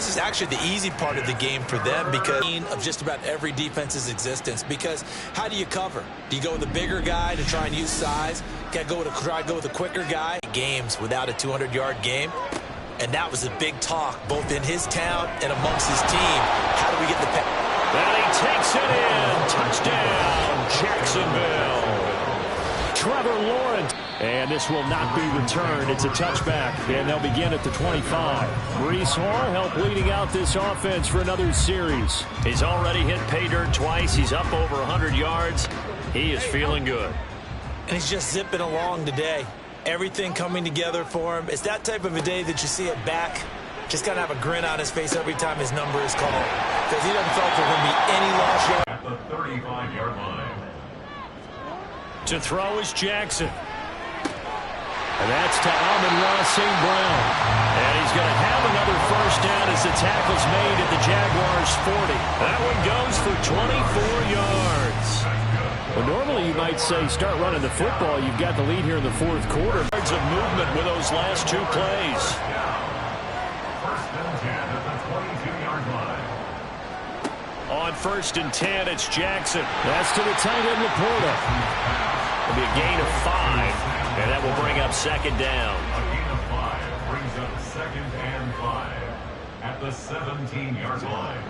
this is actually the easy part of the game for them because of just about every defense's existence. Because how do you cover? Do you go with a bigger guy to try and use size? Try to go with a quicker guy? Games without a 200-yard game. And that was a big talk, both in his town and amongst his team. How do we get the pass? And he takes it in. Touchdown, Jacksonville. Trevor Lawrence. And this will not be returned. It's a touchback, and they'll begin at the 25. Breece Hall helped leading out this offense for another series. He's already hit pay dirt twice. He's up over 100 yards. He is feeling good. And he's just zipping along today. Everything coming together for him. It's that type of a day that you see it back. Just got to have a grin on his face every time his number is called. Because he doesn't feel like there's going to be any lost yard. At the 35-yard line. To throw is Jackson. And that's to Amon-Ra St. Brown. And he's going to have another first down as the tackle's made at the Jaguars' 40. That one goes for 24 yards. Well, normally you might say start running the football. You've got the lead here in the fourth quarter. Yards of movement with those last two plays. First and 10 at the 22-yard line. On first and 10, it's Jackson. That's to the tight end, Laporta. It'll be a gain of 5. And that will bring up second down. A gain of 5 brings up second and 5 at the 17-yard line.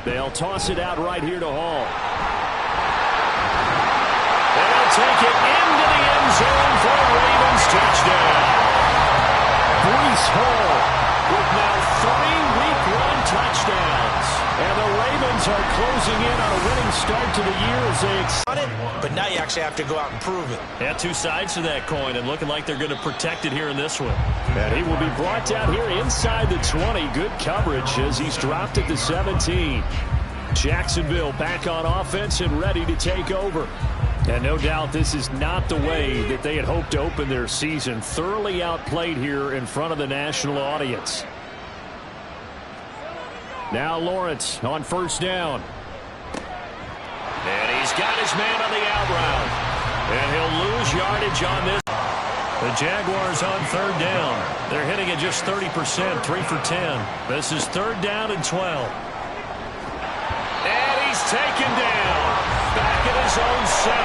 They'll toss it out right here to Hall. And they'll take it into the end zone for a Ravens touchdown. Breece Hall with now 3 Week 1 touchdowns. And the Ravens are closing in on a winning start to the year as they on it, but now you actually have to go out and prove it. Yeah, two sides to that coin, and looking like they're going to protect it here in this one. And he will be brought down here inside the 20. Good coverage as he's dropped at the 17. Jacksonville back on offense and ready to take over. And no doubt this is not the way that they had hoped to open their season. Thoroughly outplayed here in front of the national audience. Now Lawrence on first down. And he's got his man on the out route. And he'll lose yardage on this. The Jaguars on third down. They're hitting at just 30%, 3 for 10. This is third down and 12. And he's taken down. Back at his own 7.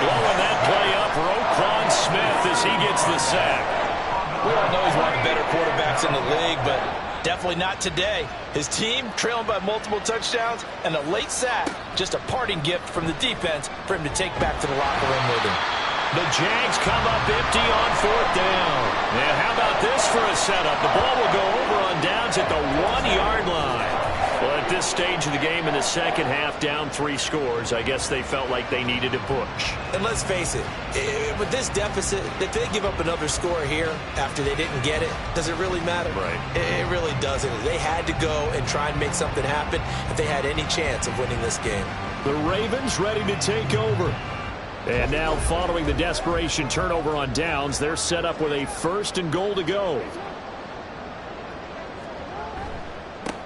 Blowing that play up, Roquan Smith as he gets the sack. We all know he's one of the better quarterbacks in the league, but definitely not today. His team trailing by multiple touchdowns and a late sack. Just a parting gift from the defense for him to take back to the locker room with him. The Jags come up empty on fourth down. And how about this for a setup? The ball will go over on downs at the 1-yard line. Well, at this stage of the game in the second half, down 3 scores, I guess they felt like they needed a push. And let's face it, with this deficit, if they give up another score here after they didn't get it, does it really matter? Right. It really doesn't. They had to go and try and make something happen if they had any chance of winning this game. The Ravens ready to take over. And now, following the desperation turnover on downs, they're set up with a first and goal to go.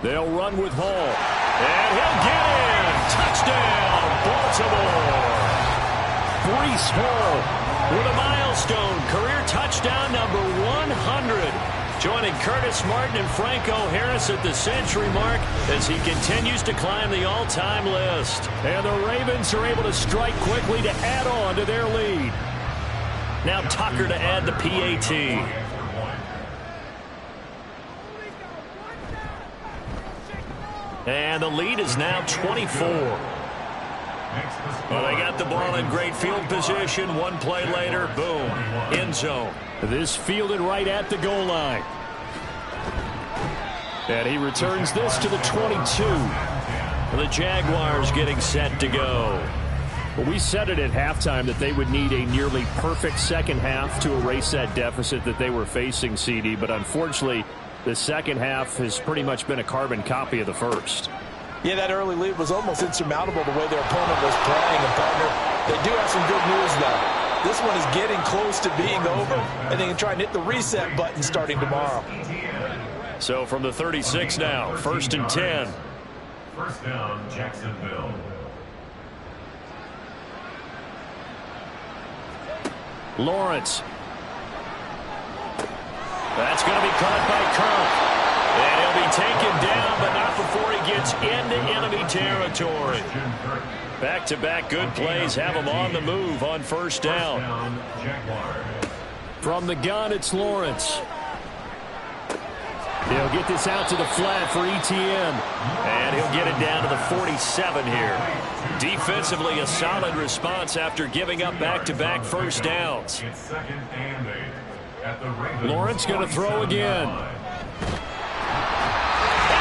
They'll run with Hall. And he'll get in. Touchdown, Baltimore. Breece Hall with a milestone career touchdown number 100. Joining Curtis Martin and Franco Harris at the century mark as he continues to climb the all-time list. And the Ravens are able to strike quickly to add on to their lead. Now Tucker to add the PAT. And the lead is now 24. Well, they got the ball in great field position. One play later, boom, end zone. This fielded right at the goal line. And he returns this to the 22. The Jaguars getting set to go. Well, we said it at halftime that they would need a nearly perfect second half to erase that deficit that they were facing, CD. But unfortunately, the second half has pretty much been a carbon copy of the first. Yeah, that early lead was almost insurmountable the way their opponent was playing. And, partner, they do have some good news, though. This one is getting close to being over, and they can try and hit the reset button starting tomorrow. So from the 36 now, first and 10. First down, Jacksonville. Lawrence. That's going to be caught by Kirk. And he'll be taken down, but not before he gets into enemy territory. Back-to-back good plays have him on the move on first down. From the gun, it's Lawrence. He'll get this out to the flat for ETN. And he'll get it down to the 47 here. Defensively, a solid response after giving up back-to-back first downs. Lawrence going to throw again. And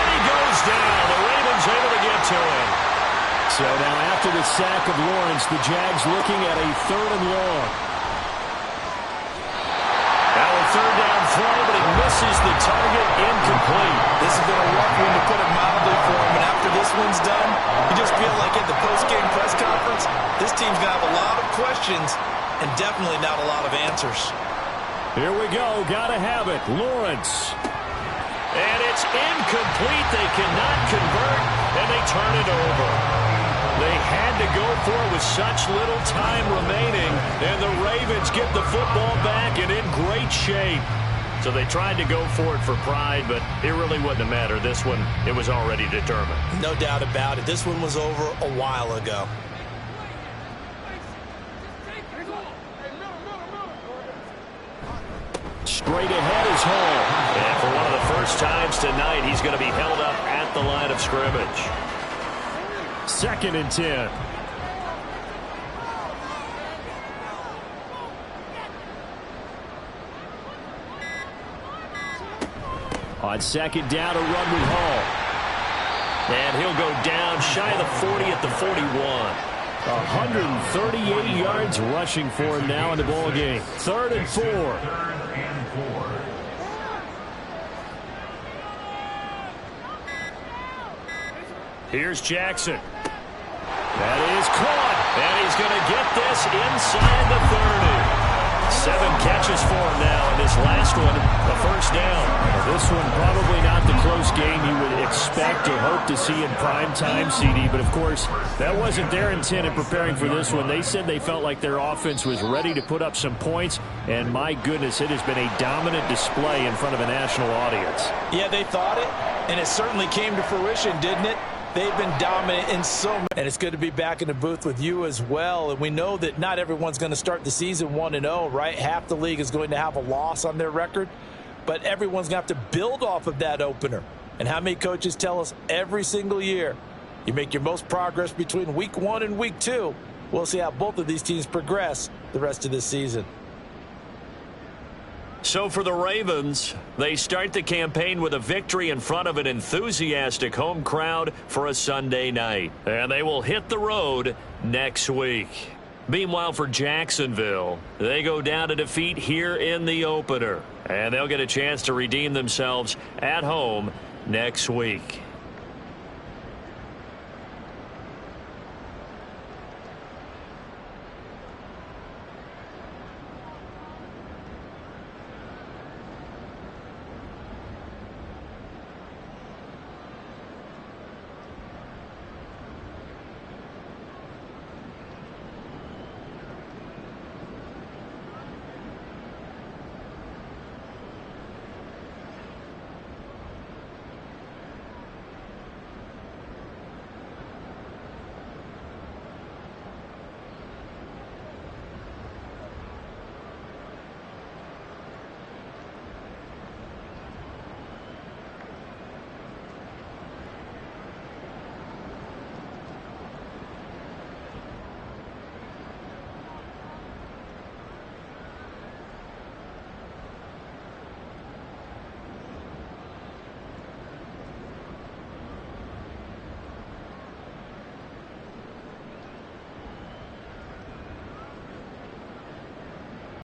he goes down. The Ravens able to get to him. So now after the sack of Lawrence, the Jags looking at a 3rd and long. Now a 3rd down throw, but he misses the target, incomplete. This has been a rough one, to put it mildly, for him. And after this one's done, you just feel like at the post-game press conference, this team's going to have a lot of questions and definitely not a lot of answers. Here we go. Got to have it. Lawrence. And it's incomplete. They cannot convert, and they turn it over. They had to go for it with such little time remaining, and the Ravens get the football back and in great shape. So they tried to go for it for pride, but it really wouldn't have mattered. This one, it was already determined. No doubt about it. This one was over a while ago. Straight ahead is Hall. And for one of the first times tonight, he's going to be held up at the line of scrimmage. 2nd and 10. On 2nd down, a run with Hall. And he'll go down shy of the 40 at the 41. 138 yards rushing for him now in the ball game. 3rd and 4. Here's Jackson. That is caught. And he's going to get this inside the 30. 7 catches for him now, and this last one, a first down. Well, this one probably not the close game you would expect or hope to see in prime time, CD. But, of course, that wasn't their intent in preparing for this one. They said they felt like their offense was ready to put up some points. And, my goodness, it has been a dominant display in front of a national audience. Yeah, they thought it, and it certainly came to fruition, didn't it? They've been dominant in so many. And it's good to be back in the booth with you as well. And we know that not everyone's going to start the season 1-0, right? Half the league is going to have a loss on their record. But everyone's going to have to build off of that opener. And how many coaches tell us every single year, you make your most progress between week 1 and week 2. We'll see how both of these teams progress the rest of this season. So for the Ravens, they start the campaign with a victory in front of an enthusiastic home crowd for a Sunday night. And they will hit the road next week. Meanwhile, for Jacksonville, they go down to defeat here in the opener. And they'll get a chance to redeem themselves at home next week.